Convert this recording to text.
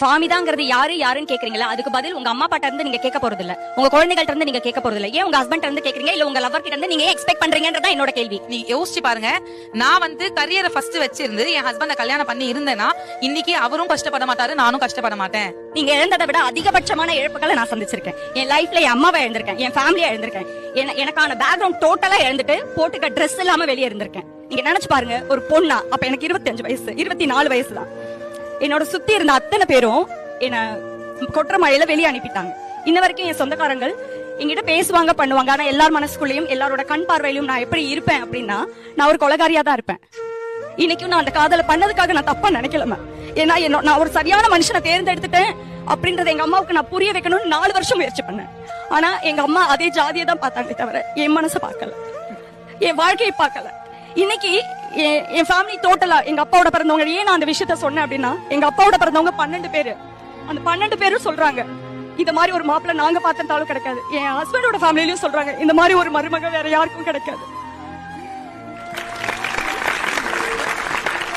ஃபாமிதாங்கிறது யாருன்னு கேக்குறீங்களா? அதுக்கு பதில் உங்க அம்மா அப்பாட்ட இருந்து நீங்க கேட்க போறது இல்ல, உங்க குழந்தைகள்ட்ட இருந்து நீங்க கேட்க போறது இல்ல. ஏன் உங்க ஹஸ்பண்ட் இருந்து கேக்குறீங்க, இல்ல உங்க லவர் கிட்ட இருந்து நீங்க எக்ஸ்பெக்ட் பண்றீங்கன்றதா என்னோட கேள்வி. நீ யோசிச்சு பாருங்க, நான் கரியரை ஃபர்ஸ்ட் வச்சிருந்து என் ஹஸ்பண்ட கல்யாணம் பண்ணி இருந்தேன்னா இன்னைக்கு அவரும் கஷ்டப்பட மாட்டாரு, நானும் கஷ்டப்பட மாட்டேன். நீங்க இழந்ததை விட அதிகபட்சமான இழப்புகளை நான் சந்திச்சிருக்கேன். என் லைஃப்ல என் அம்மாவை இழந்திருக்கேன், என் ஃபேமிலியை இழந்திருக்கேன், எனக்கான பேக்ரவுண்ட் டோட்டலா இழந்துட்டு போட்டுக்க ட்ரெஸ் இல்லாம வெளியே இருந்திருக்கேன். நீங்க நினைச்சு பாருங்க, ஒரு பொண்ணா அப்ப எனக்கு 25 வயசு 24 வயசு தான். என்னோட சுத்தி இருந்த அத்தனை பேரும் என்ன கொற்ற மழையில வெளியே அனுப்பிட்டாங்க. இன்ன வரைக்கும் என் சொந்தக்காரங்கள் என்கிட்ட பேசுவாங்க, பண்ணுவாங்க. ஆனா எல்லார் மனசுக்குள்ளேயும் எல்லாரோட கண் பார்வையிலும் நான் எப்படி இருப்பேன் அப்படின்னா, நான் ஒரு கொலைகாரியா தான் இருப்பேன். இன்னைக்கும் நான் அந்த காதலை பண்ணதுக்காக நான் தப்பா நினைக்கலமா. ஏன்னா நான் ஒரு சரியான மனுஷனை தேர்ந்தெடுத்துட்டேன் அப்படின்றத எங்க அம்மாவுக்கு நான் புரிய வைக்கணும்னு 4 வருஷம் முயற்சி பண்ணேன். ஆனா எங்க அம்மா அதே ஜாதியை தான் பார்த்தாங்களே தவிர என் மனசை பார்க்கல, என் வாழ்க்கையை பார்க்கல. இன்னைக்கு என் ஃபேமிலி டோட்டலா எங்க அப்பாவோட பிறந்தவங்க, ஏன் நான் அந்த விஷயத்த சொன்னேன் அப்படின்னா, எங்க அப்பாவோட பிறந்தவங்க 12 பேரு. அந்த 12 பேரும் சொல்றாங்க, இந்த மாதிரி ஒரு மாப்பிள்ள நாங்க பார்த்தாலும் கிடைக்காது. என் ஹஸ்பண்டோட ஃபேமிலிலயும் சொல்றாங்க, இந்த மாதிரி ஒரு மருமக வேற யாருக்கும் கிடைக்காது.